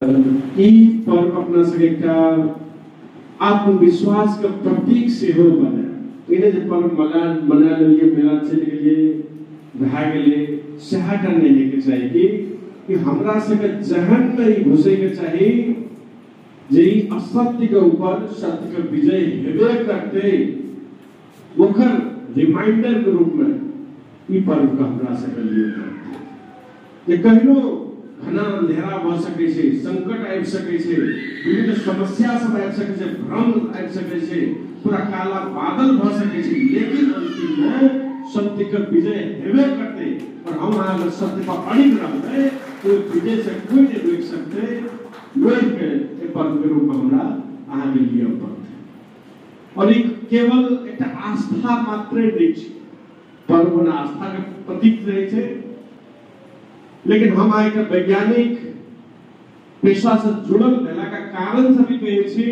ई पर्व अपना सबके आत्मविश्वास का प्रतीक से हो बने। इन्हें जो पर्व मना लिए मेला चल गए भाग गए सहा करने के चाहिए कि हमरा सबके जहन में ही घुसे के चाहिए जे असत्य के ऊपर सत्य का विजय हेबे करते वखर रिमाइंडर के रूप में ई पर्व का हमरा सबके लिए जे कहिनो घना अंधेरा भ सके छे, संकट आबि सके छे, विभिन्न समस्या सब आबि सके छे, भ्रम आबि सके छे, पूरा काला बादल भ सके छे, लेकिन अंतिम में सत्य का विजय हेबे करते। और हम अगर सत्य पर अड़िग रहते तो विजय से कोई नहीं रोक सकते। लोग के पर्व के रूप में हमरा अहाँ के लिए पड़ते और एक केवल एक आस्था मात्र नहीं छे। पर्व ना आस्था के प्रतीक रहे छे, लेकिन हम एक वैज्ञानिक पेशा से जुड़ल भेला का कारण से भी कहे छी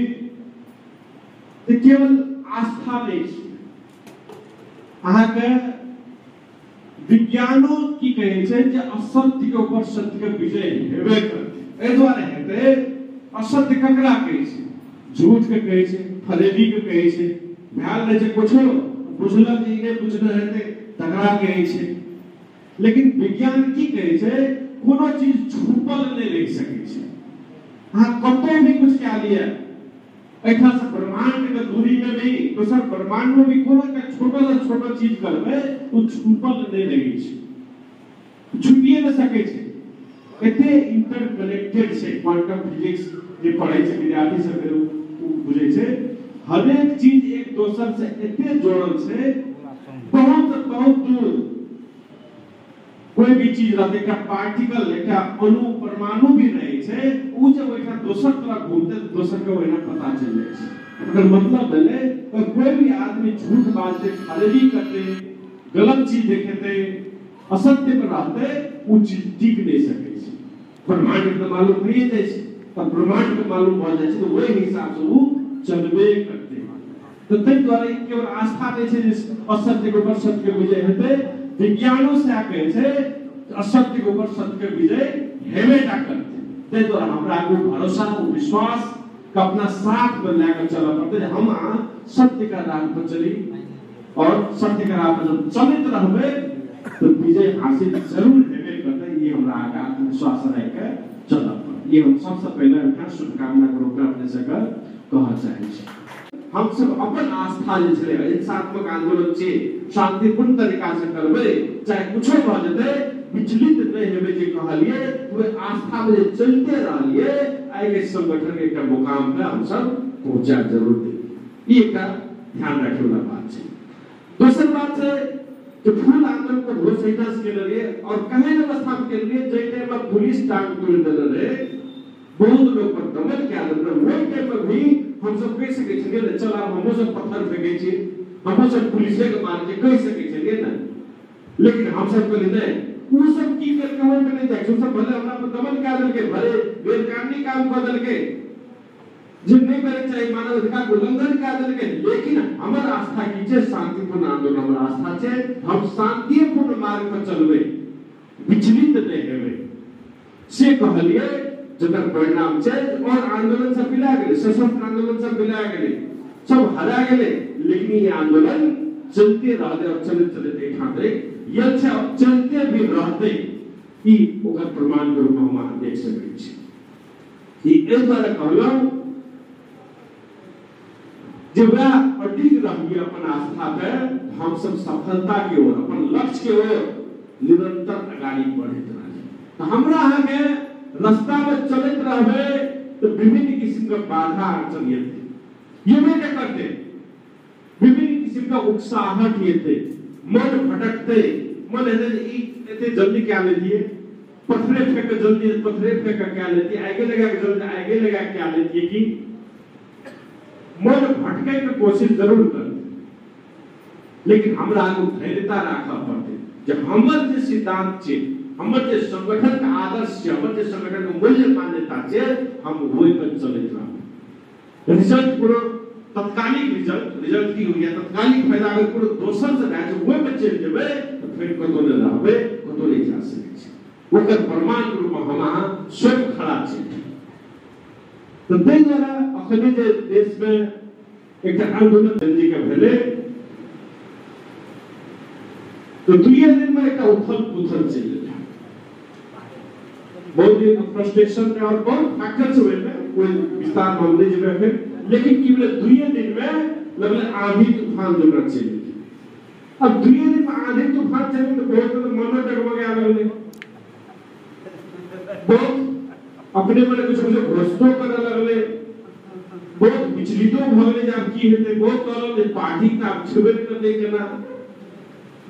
कि केवल आस्था नहीं छे, अहाँ के विज्ञानो की कहे छे जे असत्य के ऊपर सत्य के विजय हेबे करते। ए द्वारा हेते असत्य ककरा कहे छे, झूठ के कहे छे, फरेबी के कहे छे, भ्याल रहे छे कुछो बुझलक ई ने बुझना हेते तकरा कहे छे। लेकिन विज्ञान की कहे छे कोनो चीज छुपल नहीं रह सके छे। हां कतो भी कुछ क्या लिया ऐठा से ब्रह्मांड के दूरी में भी दोसर ब्रह्मांड में भी कोनो का छोटा से छोटा चीज करबे वो छुपल नहीं रही छे, छुपिए न सके छे। एते इंटरकनेक्टेड छे क्वांटम फिजिक्स जे पढ़ै छे विद्यार्थी सब बुझै छे। हर एक चीज एक दोसर से एते जोड़ल छे, बहुत बहुत दूर कोई भी चीज रहते का पार्टिकल एक अणु परमाणु भी रहे छे, उ जब ओइठा दोसर तरफ घूमते दोसर के ओइना पता चल जाय छे। अगर मतलब भेले तो कोई भी आदमी झूठ बाजते, फरेबी करते, गलत चीज देखते, असत्य पर रहते उ चीज टिक नहीं सके छे। ब्रह्मांड के मालूम नहीं जाय छे, तब ब्रह्मांड के मालूम हो जाय छे तो वही हिसाब से उ चलबे करते। तो तै द्वारा केवल आस्था नहीं छे जे असत्य के ऊपर सत्य के विजय हेते। विज्ञानों से आके छे असत्य के ऊपर सत्य के विजय हेबे ना करते। ते द्वारा हमरा को भरोसा को विश्वास का अपना साथ में लेकर चला पड़ते। हम सत्य का राह पर चली और सत्य का राह पर जब चलित रहबे तो विजय हासिल जरूर हेबे करते। ये हमरा का आत्मविश्वास रह के चला पड़े। ये हम सबसे पहले उनका शुभकामना के रूप में अपने से कह चाहे छी। हम सब अपन आस्था जे छले हिंसात्मक आंदोलन से शांतिपूर्ण तरीका से करबे, चाहे कुछो भ जेते विचलित नहीं हेबे जे कहलिए वे आस्था में चलते रहलिए आगे संगठन के एक मुकाम पे हम सब पहुंचा जरूर दे। ये का ध्यान रखे वाला बात है। दूसरी बात है कि फूल आंदोलन को बहुत सही तरह से लिए और कहे व्यवस्था के लिए जैसे में पुलिस टांग तोड़ दे रहे, बहुत लोग पर दमन क्या दे रहे, वो के पर भी हम सब कह सके छे चला हम सब पत्थर फेंके छी, हम सब पुलिस के मार के कह सके छे ना। लेकिन हम सब कहले नहीं वो सब की करके हो नहीं जाए, सब भले हमरा पर दमन क्या दल के भले गैरकानूनी काम कर दल के जिन नहीं करे चाहिए मानव अधिकार को उल्लंघन क्या दल के। लेकिन हमर आस्था की छे शांतिपूर्ण आंदोलन, हमर आस्था छे हम शांतिपूर्ण मार्ग पर चलबे, विचलित नहीं हेबे से कहलिए जकर परिणाम छे। और आंदोलन सब मिला गेले, सशस्त्र आंदोलन सब मिला गेले, सब हरा गेले, लेकिन ये आंदोलन चलते रहते और चलते चलते ठाकरे ये चलते भी रहते ई ओकर प्रमाण के रूप में हम देख सकै छी। ई ए द्वारा कहलौ जब अडिग रहिए अपन आस्था पे हम सब सफलता की ओर अपन लक्ष्य की ओर निरंतर आगाड़ी बढ़त रही। तो हमरा अहाँ के रास्ता में चलत रहबे तो विभिन्न किस्म के बाधा अड़चन येते, ये में क्या करते विभिन्न किस्म का उत्साहट येते, मन भटकते, मन एते जल्दी क्या ले दिए पत्थरे फेंक जल्दी पत्थरे फेंक क्या लेती, आगे लगा जल्दी आगे लगा क्या लेती कि मन भटके की कोशिश जरूर करते। लेकिन हमरा को धैर्यता रखा पड़ते। जब हमर जे सिद्धांत छे, हमर जे संगठन का आदर्श छे, हमर जे संगठन का मूल्य मान्यता छे, हम वही पर चलत रहब। रिजल्ट पूरा तत्कालिक रिजल्ट की हुई है, तत्कालिक फायदा अगर पूरा दोसर से रहे तो वही पर चल जेबे तो फिर कतो न रहबे, कतो नहीं जा सके। ओकर प्रमाण के रूप में हम स्वयं खड़ा छे। तो तै द्वारा अखने जे देश में एक आंदोलन जल्दी के भेले तो 2 दिन में एक उथल पुथल चल बहुत दिन फ्रस्ट्रेशन में और बहुत फैक्टर से हुए कोई विस्तार मामले जब है लेकिन केवल 2 दिन में लगले आंधी तूफान जरूरत चली अब 2 दिन में आंधी तूफान चले तो बहुत तो मन डगमग आ लगले बहुत अपने मन कुछ घोषणा करने लगले बहुत विचलितो भगले जब की हेते बहुत कहले पार्टी का छुबे कर दे केना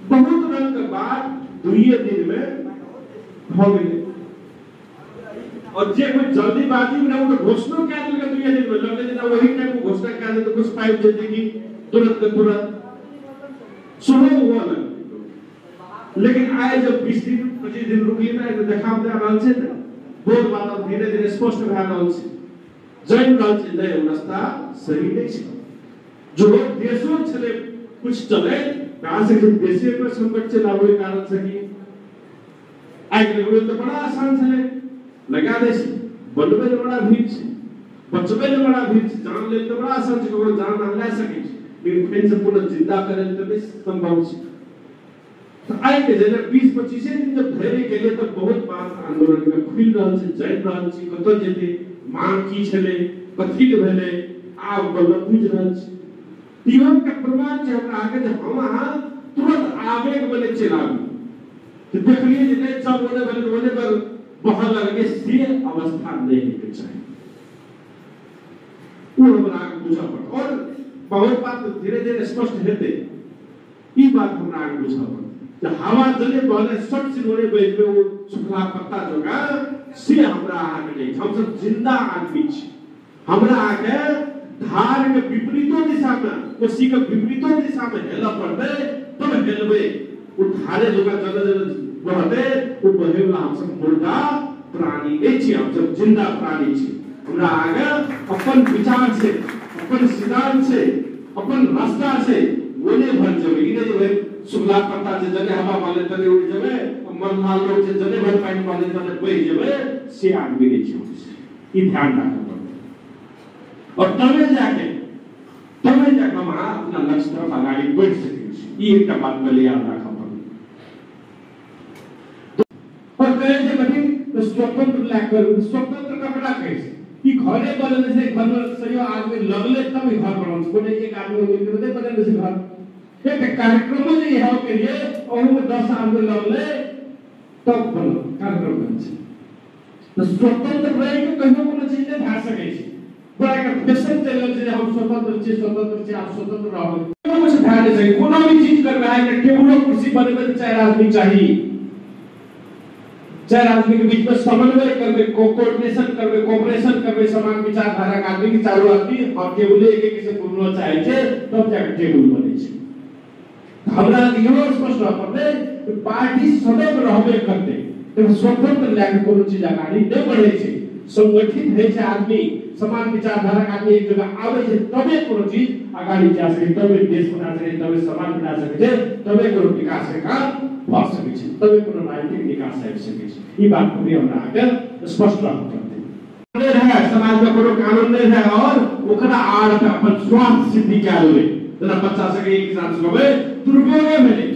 बहुत रंग के बाद 2 दिन में हो गए और जे कोई जल्दीबाजी में वो घोषणा क्या दिल का 2 दिन में लगले जना वही टाइम को घोषणा क्या दे तो कुछ पाइप दे देगी तुरंत के तुरंत सुनो हुआ ना लेकिन आए जब 20 दिन 25 दिन रुकली ना तो देखा दे रहल छै ना बहुत बात धीरे धीरे स्पष्ट भए रहल छै जैन रहल छै नहीं रास्ता सही नहीं छै जो लोग देशों चले कुछ चले कहां से देशे में संकट चलावे कारण से कि आइ गेल तो बड़ा आसान चले लगा दे बनबे में बड़ा भीड़ छै बचबे में बड़ा भीड़ छै जान ले तो बड़ा आसान छै कोनो जान न ले सके लेकिन फिर से पूरा जिंदा करे तो भी संभव छै तो आइ के जे 20-25 दिन जब धैर्य के लिए तो बहुत बात आंदोलन में खुल रहल छै जाय रहल छै कत जेते मांग की छले कथि के भेले आब बल्ला बुझ रहल छै तीवन के प्रमाण छै हमरा आगे जे हम अहाँ तुरंत आवेग बने चलाबी तो देखलिए जे नहीं सब होने पर बहुत लगे से अवस्था नहीं होनी चाहिए वो हमरा आगे बुझा पड़ और बहुत बात धीरे धीरे स्पष्ट हेते ई बात हमरा आगे बुझा पड़ जब हवा चले बहले सब से होने बेच में वो सुखला पत्ता जोगा से हमरा आगे नहीं हम सब जिंदा आदमी छी हमरा आगे धार के विपरीतों दिशा में कोसी के विपरीतों दिशा में हेला पड़ते तब हेलबे वो धारे जोगा जगह बहते वो बहेला हम सब मुर्दा प्राणी नहीं छी हम सब जिंदा प्राणी छी हमरा आगे अपन विचार से अपन सिद्धांत से अपन रास्ता से ओने भर जबे ई नहीं भाई सुखला पत्ता से जने हवा वाले तने उड़ जबे मरना लोग से जने भर पानी वाले तने बह जबे से आदमी नहीं छी ई ध्यान रखना पड़ता और तबे जाके हम अपना लक्ष्य तरफ आगे बढ़ सके ई एक बात पहले याद रखा और कहे जे बनी तो स्वतंत्र लेकर स्वतंत्र कपड़ा कैसे कि घरे बनने से घर में सही आदमी लगले तब घर बनन कोने एक आदमी मिलके दे बनने से घर एक कार्यक्रम में यह के लिए और में 10 आदमी लगले तब बन कार्यक्रम बन छै तो स्वतंत्र रह के कहियो कोनो चीज नहीं भा सकै छै बड़ा का फैशन चल छै हम स्वतंत्र छी आप स्वतंत्र रहो कुछ ध्यान से कोनो भी चीज करबे है टेबल कुर्सी बनबे 4 आदमी चाहिए 4 आदमी के बीच में समन्वय करबे कोऑर्डिनेशन करबे कोऑपरेशन करबे समान विचारधारा का आदमी के चारों आदमी और टेबल एक से बोलना चाहे छे तब जाके टेबल बने छे हमरा इहो स्पष्ट पड़ते कि पार्टी सदैव रहबे करते तो स्वतंत्र लेके कोनो चीज आगाड़ी नहीं बढ़े छे संगठित है छे आदमी समान विचारधारा का आदमी एक जगह आवे छे तबे कोनो चीज आगाड़ी जा सके तबे देश बना सके तबे समाज बना सके तबे कोनो विकास के काम भ सके छे तबे कोनो राजनीतिक विकास आबि सके छे ई बात को हमरा आगे स्पष्ट रहते है समाज में कोनो कानून नहीं है और ओकरा आड़ पे अपन स्वार्थ सिद्धि क्या लेबे जना बच्चा सके एक साथ सुबे दुरुपयोग भेले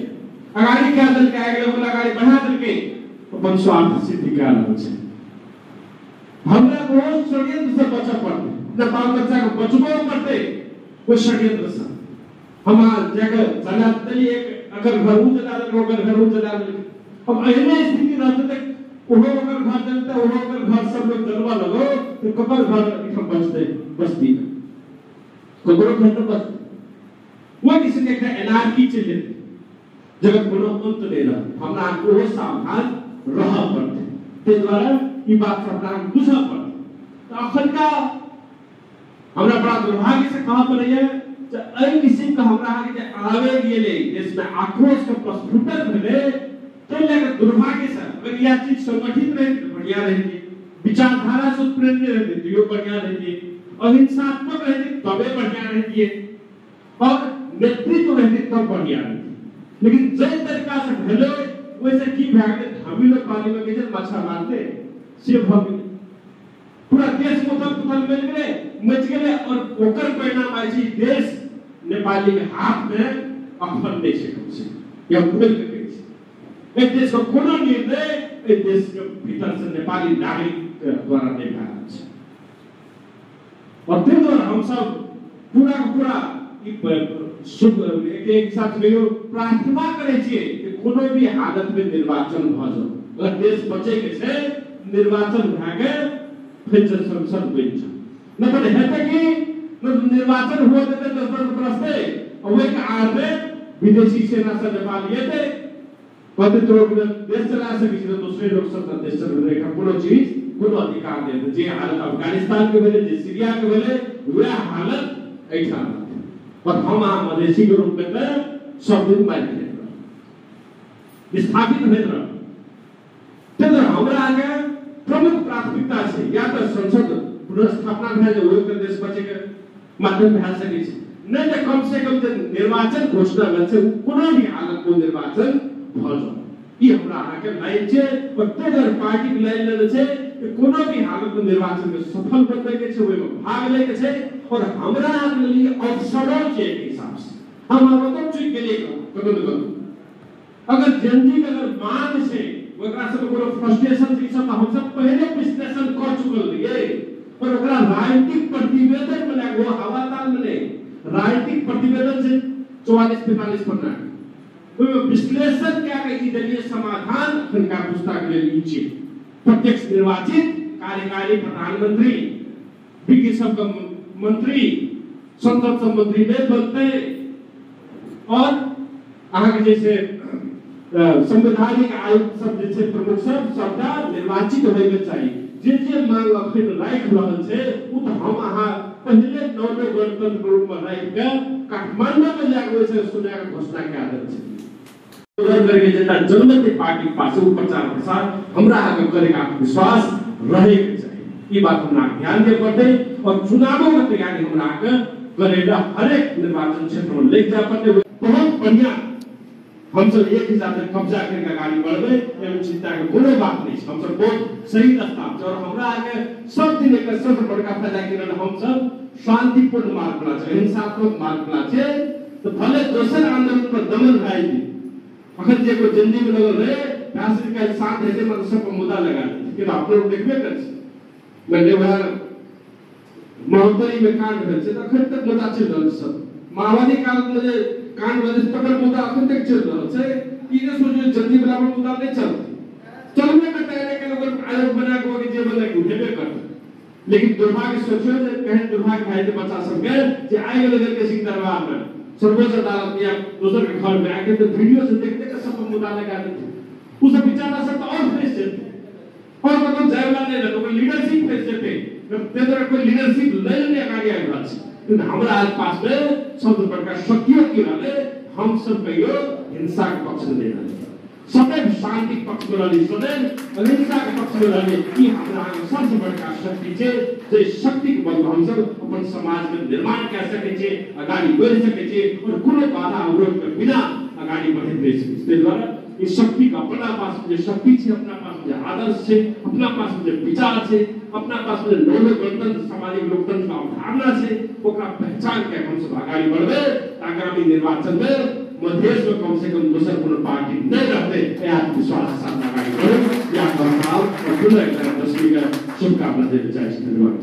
अगाड़ी क्या दल के आगे ओकरा अगाड़ी बढ़ा दल के अपन स्वार्थ सिद्धि क्या रहल छै हमरा बहुत षड्यंत्र से बचना पड़ते न बाल बच्चा को बचबो पड़ते वो षड्यंत्र से हमार जगह चला दली एक अगर घरू चला दल ओकर घरू चला दल अब एहने स्थिति रहते तक ओहो अगर घर चलता ओहो अगर घर सब लोग चलवा लगो तो कबर घर इठम बचते बस्ती कबरो घर तो बस वो किसी ने का एनआरकी चले जगत कोनो अंत नहीं रहा हमरा को सावधान रह पड़ते ते द्वारा ई बात हमरा बुझा पड़ते तो अखन का हमरा बड़ा दुर्भाग्य से कहा पड़े है अई किसी का हमरा आगे आवे गेले इसमें आक्रोश का प्रस्फुटन भेले तो लेकर दुर्भाग्य से अगर यह चीज संगठित रहे तो बढ़िया रहती विचारधारा से प्रेरित रहती तो यो बढ़िया रहती अहिंसात्मक रहती तबे बढ़िया रहती है और नेतृत्व रहती तब बढ़िया रहती लेकिन जय तरीका से भेलो वैसे की भागे हामी लोग पानी में के मच्छा मारते से भग पूरा देश को पुथल मच गए और ओकर परिणाम आई छी देश नेपाली के हाथ में अखन नहीं छै कम से या भूल के कही छै एक देश को कोनो निर्णय एक देश के भीतर से नेपाली नागरिक द्वारा नहीं भए छै और तै द्वारा हम सब पूरा का पूरा शुभ एक हिसाब से प्रार्थना करे छियै कि कोनो भी हालत में निर्वाचन भ जाओ अगर देश बचे के छै निर्वाचन भए गए फिर से संसद बन जाओ न तो हेतै कि निर्वाचन हुआ देते 10 बरस से और वे के आड़ में विदेशी सेना से नेपाल येते कहते तो देश चला सके छै दूसरे लोग सब देश चलबे का कोनो चीज कोनो अधिकार दे जे हालत अफगानिस्तान के भेले जे सीरिया के भेले वे हालत ऐठा और हम मधेसी के रूप में सब दिन मार के स्थापित होइत रह तेज हमरा आगे प्रमुख प्राथमिकता छै या तो संसद पुनर्स्थापना भए जे ओकर देश बचे के माध्यम भए सकै छै नहीं तो कम से कम निर्वाचन घोषणा में से कोनो भी हालत में निर्वाचन भ जाओ ई हमरा आगे लाइन छै और तेज पार्टी के लाइन लेने छै कि कोनो भी हालत में निर्वाचन में सफल बनबे के छै ओइ में भाग ले के छै और हमरा के लिए अवसरों के हिसाब से हम मतलब चुन के लिए कदम अगर जनजी के अगर मांग से ओकरा से कोनो फ्रस्ट्रेशन से सब हम सब पहले विश्लेषण कर चुकल रहिए और ओकरा राजनीतिक प्रतिवेदन में लगे वो हवाताल में नहीं राजनीतिक प्रतिवेदन से 44-45 पन्ना ओइ में विश्लेषण क्या के दलीय समाधान अखनका पुस्तक ले लीजिए प्रत्यक्ष निर्वाचित कार्यकारी प्रधानमंत्री विज्ञ सब मंत्री संसद संबंधी में बनते और अहाँ के जैसे संवैधानिक आयुक्त सब जैसे प्रमुख सब सबका निर्वाचित होय के चाहिए जे मांग अखन राख रहल छै उ तो हम अहाँ पहले नौवे गणतंत्र रूप में राख के काठमांडू में जाके वैसे सुना के घोषणा के आदत छै उधर करके जेता जनमत पार्टी पास प्रचार प्रसार हमरा आगे करे का विश्वास रहे के चाहिए ई बात हमरा ध्यान दे पड़ते और चुनावों की तैयारी हमरा आगे करेला हर एक निर्वाचन क्षेत्र में ले जा पड़ते बहुत बढ़िया हम सब एक हिसाब से कब्जा करके आगे बढ़बे एवं चिंता के कोनो बात नहीं हम सब बहुत सही रास्ता और हमरा आगे सब दिन एक सबसे बड़का फायदा कि हम सब शांतिपूर्ण मार्ग पर छै हिंसात्मक मार्ग पर छै तो भले दोसर आंदोलन पर दमन भाई अखन जे को जल्दी में लगल रहे फैसले का साथ रहते मतलब सब मुद्दा लगा कि आप लोग देखबे कर छै मैंने वह महोत्तरी में कांड भेल छै अखन तक मुद्दा चल रहल सब माओवादी काल में जे कांड भेल तकर मुद्दा अखन तक चल रहल छै ई ने सोचियो जल्दी बराबर मुद्दा नहीं चलबे करता है कि लोग आयोग बना के जे बना के उठेबे करते लेकिन दुर्भाग्य सोचियो जे कहीं दुर्भाग्य भाई के बच्चा सब के जे आइ गेल के सिंह दरबार में सर्वोच्च अदालत या दूसर के घर में आके तो वीडियो से देखते के सब मुद्दा लगा देते उस बेचारा सब तो और फेस देते और मतलब जायला नहीं रहता कोई लीडरशिप फेस देते तेरे कोई लीडरशिप लेने आगे आ रहा है लेकिन हमरा आज पास में सब बड़का शक्तियों की रहले हम सब कहियो हिंसा के पक्ष में लेना सदैव शांति पक्ष में रहली सदैव अहिंसा के पक्ष में रहली ई हमरा सबसे बड़का शक्ति छै जे शक्ति के बल हम सब अपन समाज में निर्माण कर सके छै आगाड़ी बढ़ सके छै और कोनो बाधा अवरोध के बिना आगाड़ी बढ़े दे सके इसके द्वारा इस शक्ति का अपना पास जो शक्ति छै अपना पास जो आदर्श छै अपना पास जो विचार छै अपना पास जो नौवे गणतंत्र सामाजिक लोकतंत्र का अवधारणा छै ओकरा पहचान के हम सब आगाड़ी बढ़बे आगामी निर्वाचन में मधेश में कम से कम दूसर कोनो पार्टी नहीं रहते या विश्वास के साथ आगाड़ी बढ़े या बदलाव और पुनः एक तरह 10वीं का शुभकामना देना चाहिए धन्यवाद।